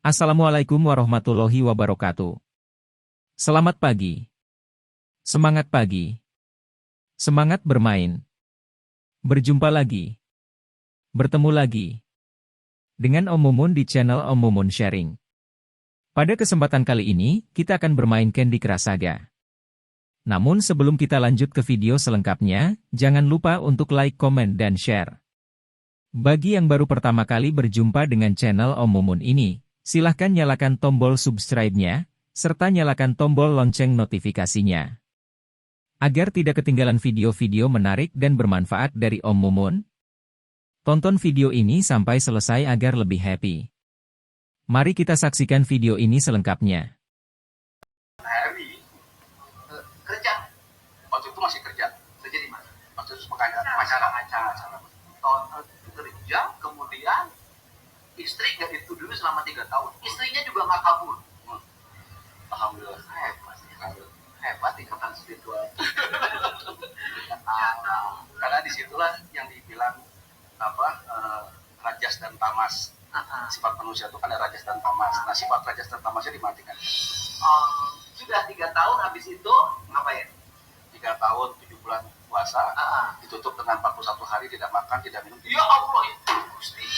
Assalamualaikum warahmatullahi wabarakatuh. Selamat pagi. Semangat pagi. Semangat bermain. Berjumpa lagi. Bertemu lagi. Dengan Om Mumun di channel Om Mumun Sharing. Pada kesempatan kali ini, kita akan bermain Candy Crush Saga. Namun sebelum kita lanjut ke video selengkapnya, jangan lupa untuk like, komen, dan share. Bagi yang baru pertama kali berjumpa dengan channel Om Mumun ini, silahkan nyalakan tombol subscribe-nya, serta nyalakan tombol lonceng notifikasinya. Agar tidak ketinggalan video-video menarik dan bermanfaat dari Om Mumun, tonton video ini sampai selesai agar lebih happy. Mari kita saksikan video ini selengkapnya. Hari kerja, waktu itu masih kerja di mana? Waktu itu acara kerja, kemudian istri nggak itu dulu selama 3 tahun, istrinya juga nggak kabur. Alhamdulillah hebat ikatan spiritual. Karena disitulah yang dibilang rajas dan tamas. Sifat manusia itu kan ada rajas dan tamas. Nah, sifat rajas dan tamasnya dimatikan. Sudah 3 tahun, habis itu ngapain? 3 tahun 7 bulan puasa, ditutup dengan 41 hari tidak makan tidak minum. Ya Allah, itu Gusti.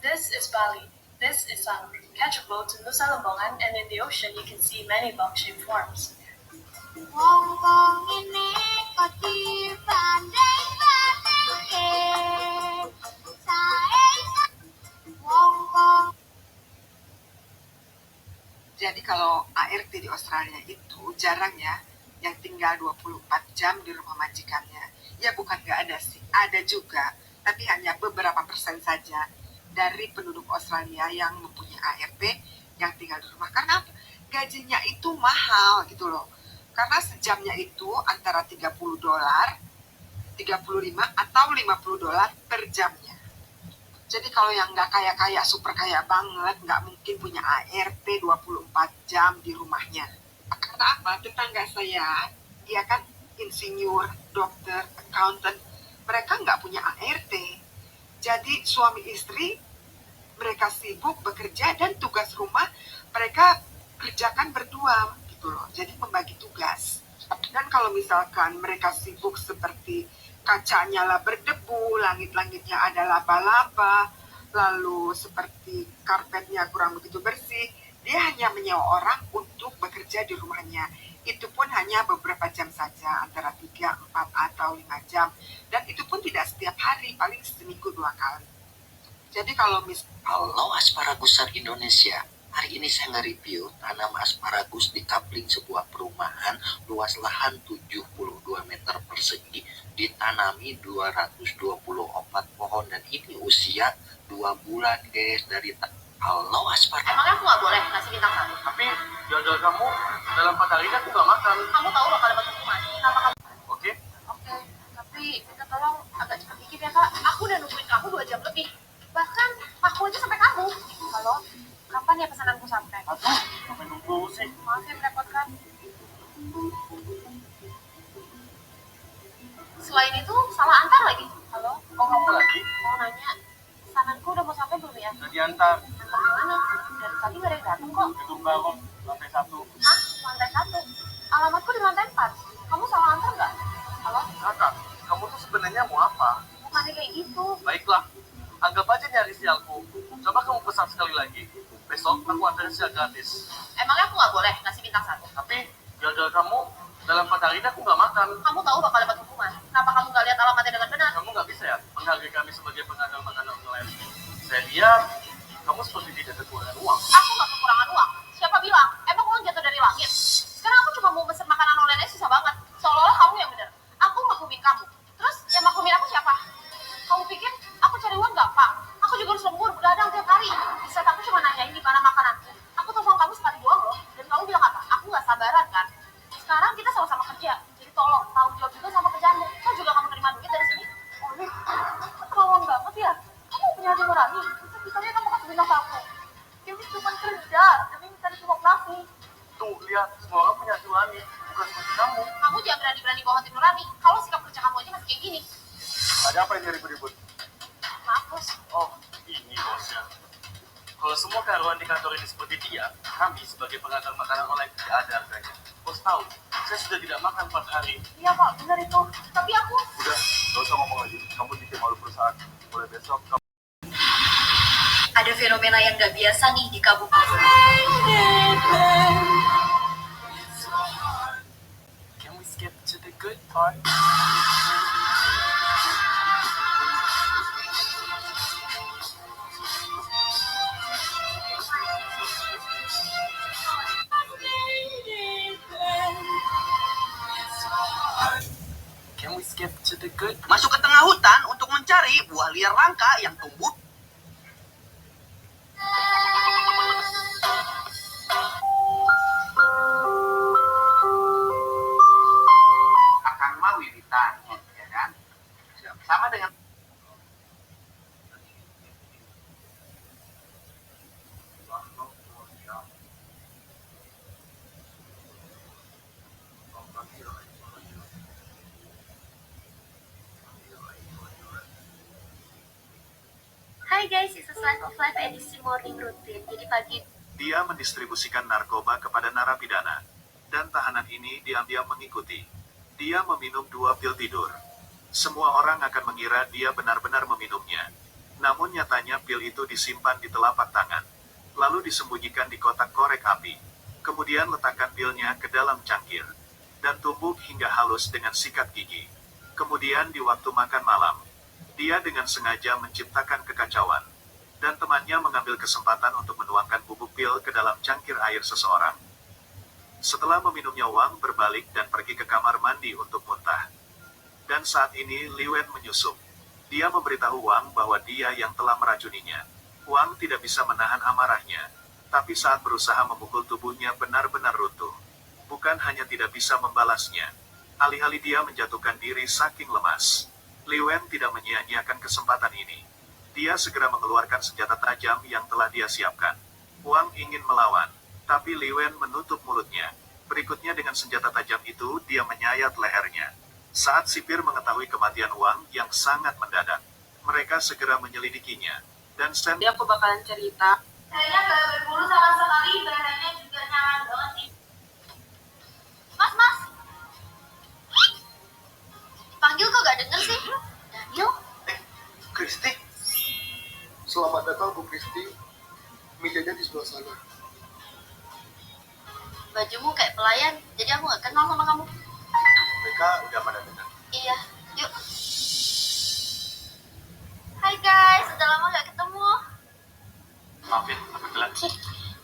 This is Bali. This is Sal. Catch a boat to Nusa Lembongan, and in the ocean you can see many box-shaped forms. Jadi kalau ART di Australia itu jarang ya yang tinggal 24 jam di rumah majikannya. Ya bukan nggak ada sih, ada juga. Tapi hanya beberapa persen saja dari penduduk Australia yang mempunyai ART yang tinggal di rumah. Karena gajinya itu mahal gitu loh. Karena sejamnya itu antara $30, 35 atau $50 per jamnya. Jadi kalau yang nggak kaya-kaya, super kaya banget, nggak mungkin punya ART 24 jam di rumahnya. Karena apa? Tetangga saya, dia kan insinyur, dokter, accountant, mereka nggak punya ART. Jadi suami istri, mereka sibuk bekerja dan tugas rumah mereka kerjakan berdua gitu loh. Jadi membagi tugas. Dan kalau misalkan mereka sibuk seperti kacanya lah berdebu, langit-langitnya ada laba-laba, lalu seperti karpetnya kurang begitu bersih, dia hanya menyewa orang untuk bekerja di rumahnya. Itu pun hanya beberapa jam saja, antara 3, 4, atau 5 jam. Dan itu pun tidak setiap hari, paling seminggu 2 kali. Jadi kalau Halo asparagusan Indonesia. Hari ini saya nge-review tanam asparagus di kapling sebuah perumahan luas lahan 72 meter persegi. Ditanami 224 pohon dan ini usia 2 bulan guys dari Halo asparagus. Emangnya aku nggak boleh ngasih bintang 1? Tapi gagal kamu dalam 4 hari aku nggak makan. Kamu tahu loh kalau dapat hukuman. Kenapa kamu? Oke? Oke, tapi minta tolong agak cepat dikit ya kak. Aku udah nungguin kamu 2 jam lebih. Bahkan aku aja sampai kamu. Halo, kapan ya pesananku sampai? Aduh, sampai nunggu sih. Maaf ya merepotkan. Selain itu, salah antar lagi. Halo, Kok kamu lagi? mau nanya, pesananku udah mau sampai belum ya? Udah diantar. Antar kemana? Dari tadi gak ada yang datang kok. Gedung Baron, lantai 1. Hah? Lantai 1? Alamatku di lantai 4. Kamu salah antar nggak? Halo? Kakak, kamu tuh sebenarnya mau apa? Bukannya kayak gitu. Baiklah, anggap aja nyari sialku. Coba kamu pesan sekali lagi. Besok aku antar sial gratis. Emangnya aku nggak boleh ngasih bintang 1? Tapi gagal kamu dalam 4 hari ini aku nggak makan. Kamu tahu bakal dapat hukuman. Kenapa kamu nggak lihat alamatnya dengan benar? Kamu nggak bisa ya menghargai kami sebagai pengadil makanan online. Saya lihat kamu seperti tidak kekurangan uang. Aku nggak kekurangan uang. Siapa bilang? Emang uang jatuh dari langit? Sekarang aku cuma mau pesen makanan online aja susah banget. Seolah-olah kamu yang benar. Aku maklumin kamu. Terus yang maklumin aku siapa? Kamu pikir aku cari uang gampang? Aku juga harus lembur begadang tiap hari. Di saat aku cuma nanyain di mana makananku. Aku telepon kamu sekali doang loh. Dan kamu bilang apa? Aku nggak sabaran kan? Sekarang kita sama-sama kerja. Jadi tolong tanggung jawab juga sama kerjaanmu. Kau juga nggak kalau sikap kerja kamu aja masih kayak gini. Ada apa ini ribut-ribut? Maaf, Bos. Oh, ini bosnya. Kalau semua karyawan di kantor ini seperti dia, kami sebagai pengantar makanan online tidak ada harganya. Bos tahu, saya sudah tidak makan 4 hari. Iya, Pak, benar itu. Tapi aku... Udah, gak usah ngomong lagi. Kamu bikin malu perusahaan. Mulai besok kamu... Ada fenomena yang nggak biasa nih di kabupaten. Can we skip to the good part? Can we skip to the good? Masuk ke tengah hutan untuk mencari buah liar langka yang tumbuh. Akang mah wiritan, ya kan? Sama dengan Hai guys, it's a slice of life edisi morning routine. Jadi pagi Dia mendistribusikan narkoba kepada narapidana, dan tahanan ini diam-diam mengikuti. Dia meminum 2 pil tidur. Semua orang akan mengira dia benar-benar meminumnya. Namun nyatanya pil itu disimpan di telapak tangan, lalu disembunyikan di kotak korek api. Kemudian letakkan pilnya ke dalam cangkir, dan tumbuk hingga halus dengan sikat gigi. Kemudian di waktu makan malam, dia dengan sengaja menciptakan kekacauan, dan temannya mengambil kesempatan untuk menuangkan bubuk pil ke dalam cangkir air seseorang. Setelah meminumnya, Wang berbalik dan pergi ke kamar mandi untuk muntah. Dan saat ini Li Wen menyusup. Dia memberitahu Wang bahwa dia yang telah meracuninya. Wang tidak bisa menahan amarahnya, tapi saat berusaha memukul tubuhnya benar-benar runtuh. Bukan hanya tidak bisa membalasnya, alih-alih dia menjatuhkan diri saking lemas. Li Wen tidak menyia-nyiakan kesempatan ini. Dia segera mengeluarkan senjata tajam yang telah dia siapkan. Wang ingin melawan, tapi Li Wen menutup mulutnya. Berikutnya dengan senjata tajam itu, dia menyayat lehernya. Saat sipir mengetahui kematian Wang yang sangat mendadak, mereka segera menyelidikinya. Dan Sen Jadi aku bakalan cerita. Kayaknya gak berbulu sama sekali, badannya juga nyaman banget nih. Mas! Panggil kok gak denger sih? Daniel? Kristi. Selamat datang Bu Kristi. Mejanya di sebelah sana. Bajumu kayak pelayan, jadi aku gak kenal sama kamu. Mereka udah pada dengar. Iya, yuk. Hai guys, udah lama gak ketemu. Maaf ya, aku telat.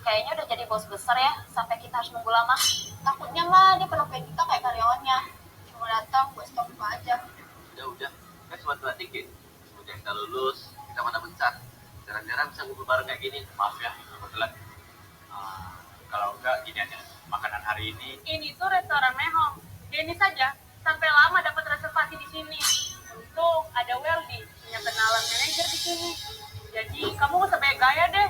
Kayaknya udah jadi bos besar ya, sampai kita harus nunggu lama. Takutnya mah dia penuh kita kayak karyawannya. Cuma datang buat stok buka aja. Udah, kan cuma telat dikit. Udah kita lulus, kita mana bentar. Jarang-jarang bisa ngumpul bareng kayak gini. Maaf ya, aku telat. Kalau enggak, gini aja. Makanan hari ini Ini tuh restoran Mehong. Denny saja sampai lama dapat reservasi di sini. Untung ada Weldy, punya kenalan manajer di sini. Jadi kamu gak usah banyak gaya deh.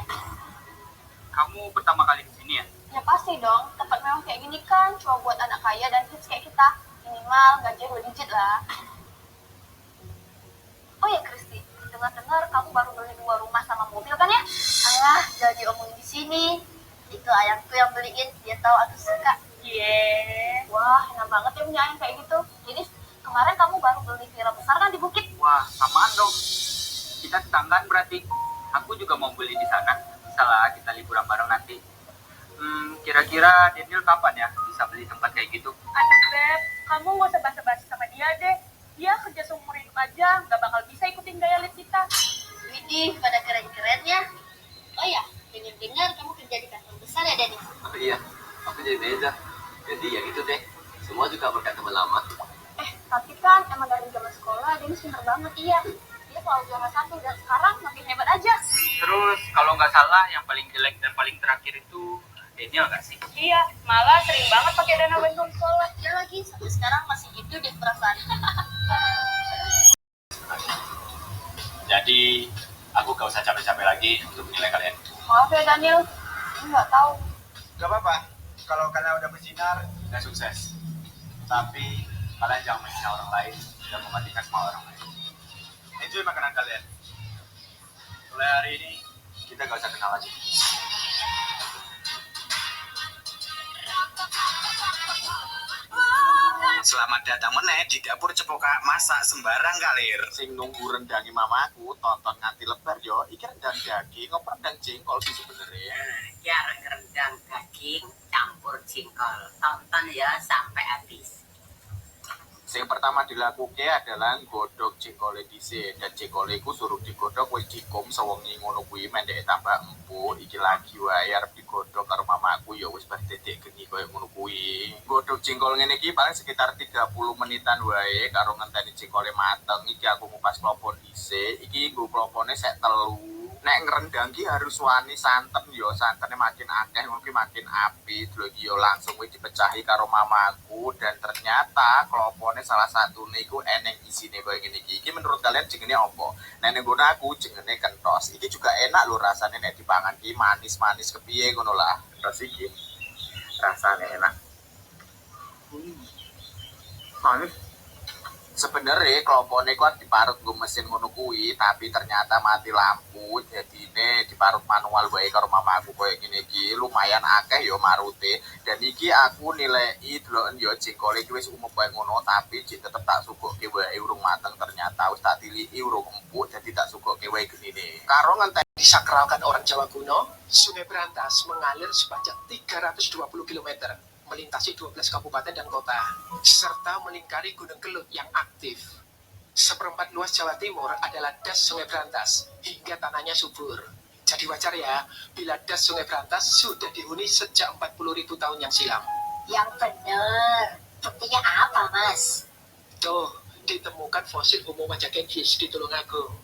kamu pertama kali di sini ya? Ya pasti dong, tempat Mehong kayak gini kan cuma buat anak kaya dan hits kayak kita. Minimal gaji 2 digit lah. Oh ya Kristi, dengar-dengar kamu baru beli 2 rumah sama mobil kan ya? Alah, jadi omongin di sini. Itu ayangku yang beliin, dia tahu aku suka. Wah, enak banget ya punya ayang kayak gitu. Jadi kemarin kamu baru beli villa besar kan di Bukit? Wah, samaan dong. Kita tetanggaan berarti. Aku juga mau beli di sana. Bisa lah kita liburan bareng nanti. Kira-kira Daniel kapan ya bisa beli tempat kayak gitu? Aduh Beb, kamu gak usah basa-basi sama dia deh. Dia kerja seumur hidup aja, gak bakal bisa ikutin gaya lihat kita. Widih, pada keren-keren ya. Oh ya, dengar-dengar kamu kerja di kantor besar ya Denny? Oh iya, aku jadi beda. Jadi ya gitu deh. Semua juga berkat teman lama. Tapi kan emang dari zaman sekolah Denny pintar banget, iya. Dia selalu juara 1 dan sekarang makin hebat aja. Terus kalau nggak salah yang paling jelek dan paling terakhir itu Daniel nggak sih? Iya, malah sering banget pakai dana bantuan sekolah. Ya lagi, sampai sekarang masih gitu deh perasaan. Jadi aku gak usah capek-capek lagi untuk menilai kalian. Maaf ya Daniel, aku nggak tahu. Gak apa-apa. Kalau kalian udah bersinar, Dan sukses. Tapi Kalian jangan menghina orang lain dan membandingkan sama orang lain. Enjoy makanan kalian. Mulai hari ini kita gak usah kenal lagi. Selamat datang meneh di dapur Cepoka, masak sembarang kalir. Sing nunggu rendangi mamaku tonton nganti lebar yo. Iki rendang daging apa rendang jengkol sih sebenarnya? Ya rendang daging campur jengkol. Tonton ya sampai habis. Sing pertama dilakuke adalah godhog jengkole dhisik. Dan jengkole iku suruh digodhog wis dikum sewengi ngono kuwi mendek tambah empuk. Iki lagi wae arep digodhog karo mamaku ya wis bar dedek gengi koyo ngono kuwi. Godhog jengkol ngene iki paling sekitar 30 menitan wae karo ngenteni jengkole mateng. Iki aku ngupas klopon dhisik. Iki nggo klopone sek 3. Nek ngrendang ki harus wani santen yo, santene makin akeh ngono ki makin apik. Lho iki yo langsung wis dipecahi karo mamaku dan ternyata klopone salah satune iku eneng isine koyo ngene iki. Iki menurut kalian jenenge apa? Nek ning nggon aku jenenge kentos. Iki juga enak lho rasane nek dipangan ki manis-manis kepiye ngono lah. Kentos iki rasane enak. Manis. Sebenarnya klopone kan diparut nggo mesin ngono kuwi, tapi ternyata mati lampu, jadine diparut manual wae karo mamaku koyo ngene iki. Lumayan akeh yo marute. Dan iki aku nilai deloken yo jengkole iki wis umum koyo ngono, tapi jek tetep tak suguhke wae urung mateng. Ternyata wis tak tiliki urung empuk, jadi tak suguhke wae genine. Karo ngenteni disakralkan orang Jawa kuno, Sungai Berantas mengalir sepanjang 320 km. Melintasi 12 kabupaten dan kota, serta melingkari Gunung Kelut yang aktif. Seperempat luas Jawa Timur adalah das Sungai Berantas, hingga tanahnya subur. Jadi wajar ya, bila das Sungai Berantas sudah dihuni sejak 40.000 tahun yang silam. Yang benar, buktinya apa, Mas? Tuh, ditemukan fosil Homo wajahgensis di Tulungagung.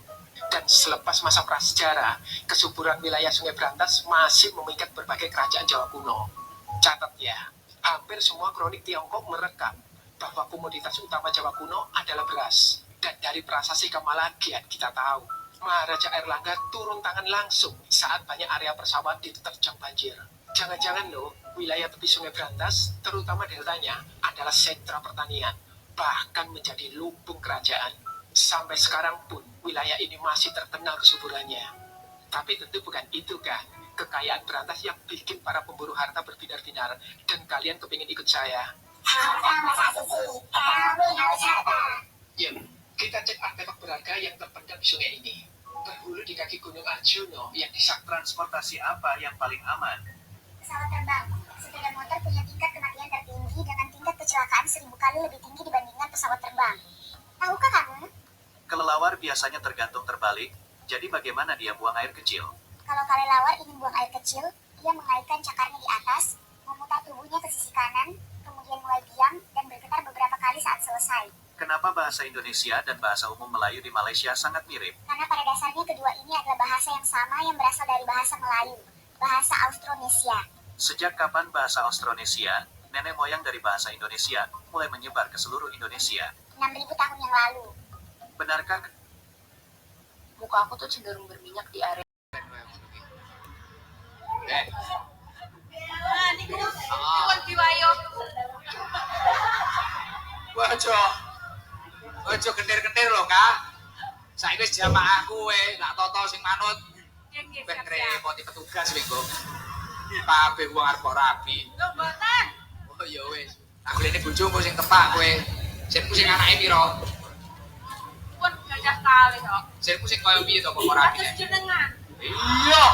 Dan selepas masa prasejarah, kesuburan wilayah Sungai Berantas masih mengikat berbagai kerajaan Jawa kuno. Catat ya, hampir semua kronik Tiongkok merekam bahwa komoditas utama Jawa kuno adalah beras. Dan dari prasasti Kamalagian kita tahu, Maharaja Airlangga turun tangan langsung saat banyak area persawahan diterjang banjir. Jangan-jangan loh, wilayah tepi Sungai Berantas, terutama deltanya, adalah sentra pertanian, bahkan menjadi lumbung kerajaan. Sampai sekarang pun, wilayah ini masih terkenal kesuburannya. Tapi tentu bukan itu kan kekayaan Berantas yang bikin para pemburu harta berbinar-binar, dan kalian kepingin ikut saya. Yuk, kita cek artefak berharga yang terpendam di sungai ini. Berhulu di kaki Gunung Arjuno yang disak. Transportasi apa yang paling aman? Pesawat terbang. Sepeda motor punya tingkat kematian tertinggi dengan tingkat kecelakaan 1000 kali lebih tinggi dibandingkan pesawat terbang. Tahukah kamu? Kelelawar biasanya tergantung terbalik, jadi bagaimana dia buang air kecil? Kalau kelelawar ingin buang air kecil, dia mengaitkan cakarnya di atas, memutar tubuhnya ke sisi kanan, kemudian mulai diam dan bergetar beberapa kali saat selesai. Kenapa bahasa Indonesia dan bahasa umum Melayu di Malaysia sangat mirip? Karena pada dasarnya kedua ini adalah bahasa yang sama yang berasal dari bahasa Melayu, bahasa Austronesia. Sejak kapan bahasa Austronesia, nenek moyang dari bahasa Indonesia, mulai menyebar ke seluruh Indonesia? 6.000 tahun yang lalu. Benarkah? Muka aku tuh cenderung berminyak di area. Ojo kentir-kentir lho, Kak. Saiki wis jamaah kowe, tak toto sing manut. Ben repoti petugas minggu. Kabeh wong arep rapi. Lho, mboten. Oh ya wis. Tak golekne bojomu sing tepak kowe. Sirku sing anake pira? Pun gajah kali kok. Sirku sing koyo piye to kok ora rapi? Jenengan. Iya.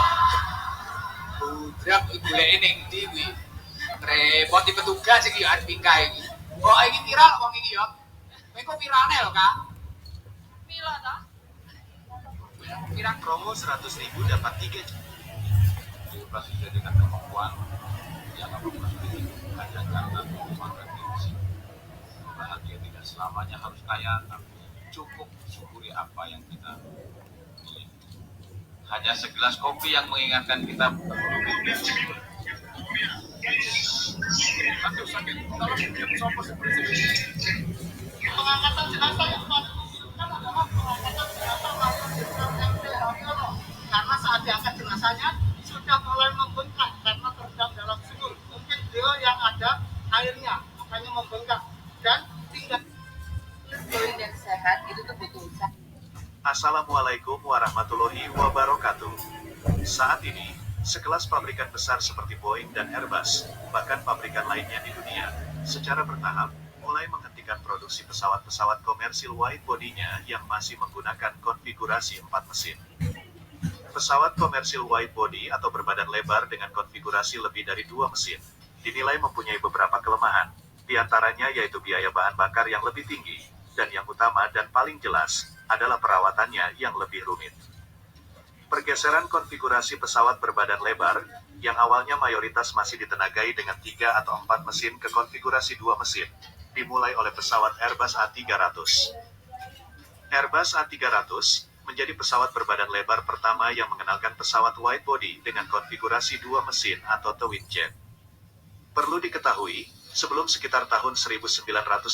Budrak goleke ning ndi kuwi? Repot di petugas iki ya arep pingkai iki. Kok iki pira wong iki ya? Kowe kok pirane lho, Kak? Mila to? Kira Promo 100.000 dapat 3 bebas sesuai dengan kemampuan yang hanya karena kemampuan dan gengsi. Bahagia tidak selamanya harus kaya, tapi cukup syukuri apa yang kita miliki. Hanya segelas kopi yang mengingatkan kita aduh sakit, kalau setiap sopo seperti ini. Pengangkatan jenazah yang adalah pengangkatan jenazah karena saat diangkat jenazahnya sudah mulai membengkak karena terendam dalam sumur. Mungkin dia yang ada airnya makanya membengkak dan tinggal sehat itu tuh butuh usaha. Assalamualaikum warahmatullahi wabarakatuh. Saat ini, sekelas pabrikan besar seperti Boeing dan Airbus, bahkan pabrikan lainnya di dunia, secara bertahap, mulai menghentikan produksi pesawat-pesawat komersil wide body-nya yang masih menggunakan konfigurasi 4 mesin. Pesawat komersil wide body atau berbadan lebar dengan konfigurasi lebih dari 2 mesin, dinilai mempunyai beberapa kelemahan, di antaranya yaitu biaya bahan bakar yang lebih tinggi, dan yang utama dan paling jelas, adalah perawatannya yang lebih rumit. Pergeseran konfigurasi pesawat berbadan lebar, yang awalnya mayoritas masih ditenagai dengan 3 atau 4 mesin ke konfigurasi 2 mesin, dimulai oleh pesawat Airbus A300. Airbus A300 menjadi pesawat berbadan lebar pertama yang mengenalkan pesawat wide body dengan konfigurasi 2 mesin atau twin jet. Perlu diketahui, sebelum sekitar tahun 1970,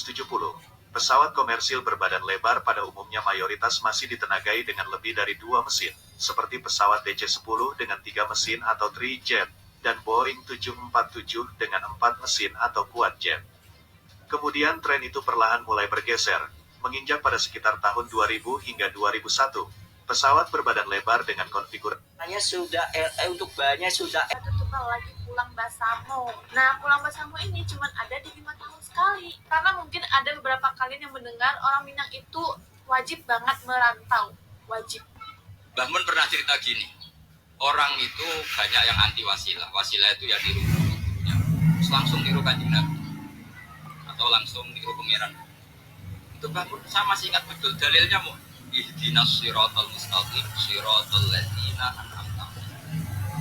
pesawat komersil berbadan lebar pada umumnya mayoritas masih ditenagai dengan lebih dari 2 mesin, seperti pesawat DC-10 dengan 3 mesin atau tri-jet, dan Boeing 747 dengan 4 mesin atau quad-jet. Kemudian tren itu perlahan mulai bergeser, menginjak pada sekitar tahun 2000 hingga 2001, pesawat berbadan lebar dengan konfigurasi untuk bahannya sudah Kalau lagi pulang Basamo. Nah, pulang Basamo ini cuma ada di 5 tahun sekali. Karena mungkin ada beberapa kalian yang mendengar orang Minang itu wajib banget merantau. Wajib. Mbah Mun pernah cerita gini, orang itu banyak yang anti wasilah. Wasilah itu ya niru gurunya. Terus langsung niru Kanjeng Nabi. Atau langsung niru pangeran. Itu Mbah Mun, saya masih ingat betul dalilnya, Mu. Ihdinas siratal mustaqim, siratal ladzina an'amta.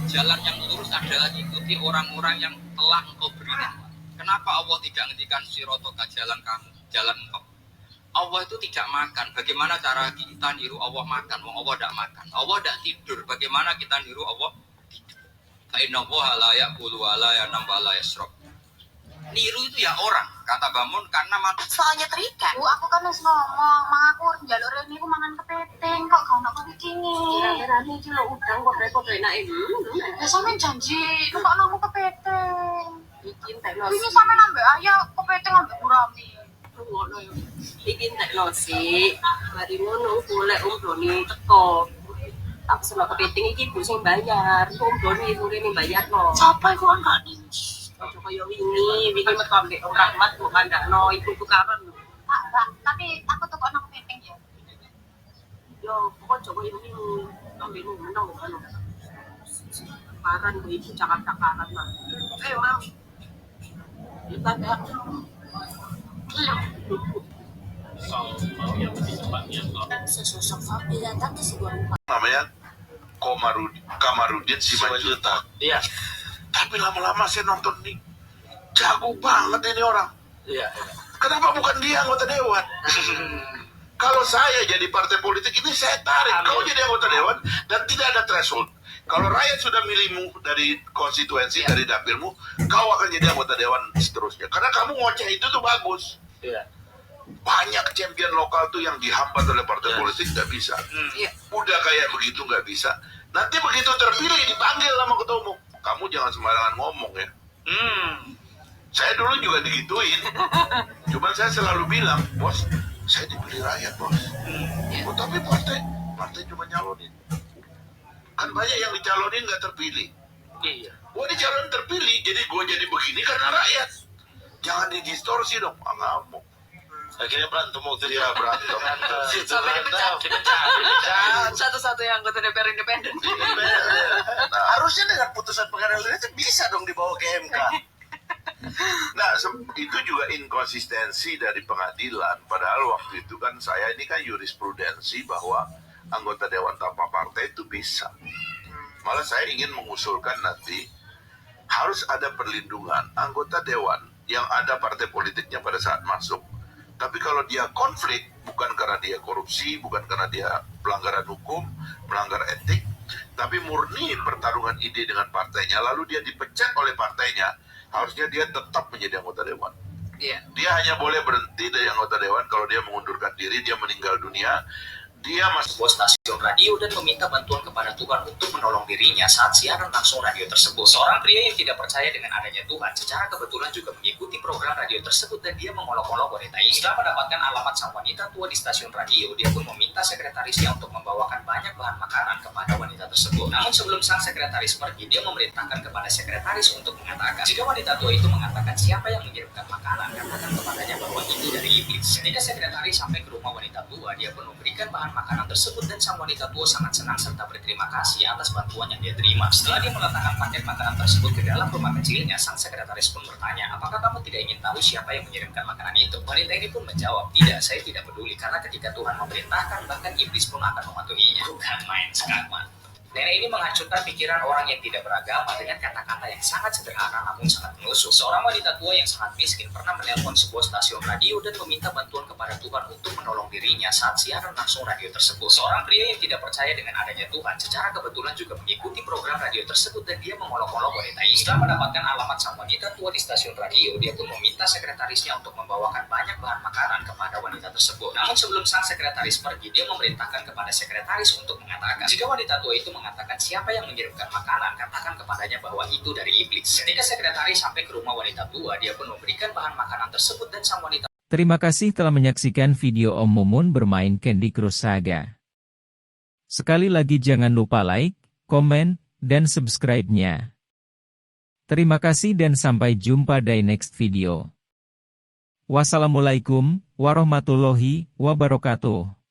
Jalan yang lurus adalah ikuti orang-orang yang telah engkau beri nikmat. Kenapa Allah tidak ngendikan siratoka jalan kamu, jalan engkau? Allah itu tidak makan. Bagaimana cara kita niru Allah makan? Wong Allah tidak makan. Allah tidak tidur. Bagaimana kita niru Allah tidur? Fa inna Allaha la ya'kulu wa la yanam wa la yashrab. Niru itu ya orang, kata Bamun, karena mati. Soalnya terikat. Aku kan harus ngomong, mang aku njaluk rene ku mangan kepiting, kok gak ono kepitinge. Kira-kira iki lho udang kok enak-enak. Ya sampean janji, kok nang kepiting. Iki entekno. Ini sampean ambek ayah kepiting ambek gurami. Ngono yo. Iki entekno sih. Mari ngono golek umdone teko. Tak seno kepiting iki Bu sing bayar. Umdone mungkin bayarno. Sapa iku enggak nih? Ojo kaya wingi metu ambek Om Rahmat kok kandakno iku tukaran. Tapi aku tuh kok nang kepiting ya. Yo, pokok coba ini ambil menang kan. Paran gue ibu cakap-cakaran lah. Mam. Kita ada. Sesosok vampir datang ke sebuah rumah. Namanya Kamarudin Simanjuntak. Iya. Tapi lama-lama saya nonton nih, jago banget ini orang. Iya. Kenapa bukan dia anggota dewan? Kalau saya jadi partai politik ini saya tarik. Kau jadi anggota dewan dan tidak ada threshold. Kalau rakyat sudah milihmu dari konstituensi, dari dapilmu, kau akan jadi anggota dewan seterusnya. Karena kamu ngoceh itu tuh bagus. Iya. Banyak champion lokal tuh yang dihambat oleh partai politik nggak bisa. Udah kayak begitu nggak bisa. Nanti begitu terpilih dipanggil sama ketua umum. Kamu jangan sembarangan ngomong ya. Saya dulu juga digituin. Cuman saya selalu bilang, bos, saya dipilih rakyat, bos. Oh, tapi partai cuma nyalonin. Kan banyak yang dicalonin nggak terpilih. Iya. Gua dicalonin terpilih, jadi gua jadi begini karena rakyat. Jangan didistorsi dong, ngamuk. Akhirnya berantem waktu dia berantem. Sampai dipecat. Satu-satu yang anggota DPR independen. Nah, harusnya dengan putusan pengadilan itu bisa dong dibawa ke MK. Nah, itu juga inkonsistensi dari pengadilan. Padahal waktu itu kan saya ini kan jurisprudensi bahwa anggota dewan tanpa partai itu bisa. Malah saya ingin mengusulkan nanti harus ada perlindungan anggota dewan yang ada partai politiknya pada saat masuk. Tapi kalau dia konflik, bukan karena dia korupsi, bukan karena dia pelanggaran hukum, melanggar etik, tapi murni pertarungan ide dengan partainya, lalu dia dipecat oleh partainya, harusnya dia tetap menjadi anggota dewan. Dia hanya boleh berhenti dari anggota dewan kalau dia mengundurkan diri, dia meninggal dunia, dia masih sebuah stasiun radio dan meminta bantuan kepada Tuhan untuk menolong dirinya saat siaran langsung radio tersebut. Seorang pria yang tidak percaya dengan adanya Tuhan secara kebetulan juga mengikuti program radio tersebut dan dia mengolok-olok wanita ini. Setelah mendapatkan alamat sang wanita tua di stasiun radio, dia pun meminta sekretarisnya untuk membawakan banyak bahan makanan kepada wanita tersebut. Namun sebelum sang sekretaris pergi, dia memerintahkan kepada sekretaris untuk mengatakan, jika wanita tua itu mengatakan siapa yang mengirimkan makanan, katakan kepadanya bahwa itu dari iblis. Ketika sekretaris sampai ke rumah wanita tua, dia pun memberikan bahan makanan tersebut dan sang wanita tua sangat senang serta berterima kasih atas bantuan yang dia terima. Setelah dia meletakkan paket makanan tersebut ke dalam rumah kecilnya, sang sekretaris pun bertanya, apakah kamu tidak ingin tahu siapa yang mengirimkan makanan itu? Wanita ini pun menjawab, tidak, saya tidak peduli karena ketika Tuhan memerintahkan bahkan iblis pun akan mematuhinya. Bukan main sekaman. Nenek ini menghancurkan pikiran orang yang tidak beragama dengan kata-kata yang sangat sederhana namun sangat menusuk. Seorang wanita tua yang sangat miskin pernah menelpon sebuah stasiun radio dan meminta bantuan kepada Tuhan untuk menolong dirinya saat siaran langsung radio tersebut. Seorang pria yang tidak percaya dengan adanya Tuhan secara kebetulan juga mengikuti program radio tersebut dan dia mengolok-olok wanita ini. Setelah mendapatkan alamat sang wanita tua di stasiun radio, dia pun meminta sekretarisnya untuk membawakan banyak bahan makanan kepada wanita tersebut. Namun sebelum sang sekretaris pergi, dia memerintahkan kepada sekretaris untuk mengatakan, jika wanita tua itu mengatakan siapa yang mengirimkan makanan, katakan kepadanya bahwa itu dari iblis. Ketika sekretaris sampai ke rumah wanita tua, dia pun memberikan bahan makanan tersebut dan sang wanita. Terima kasih telah menyaksikan video Om Mumun bermain Candy Crush Saga. Sekali lagi jangan lupa like, komen, dan subscribe-nya. Terima kasih dan sampai jumpa di next video. Wassalamualaikum warahmatullahi wabarakatuh.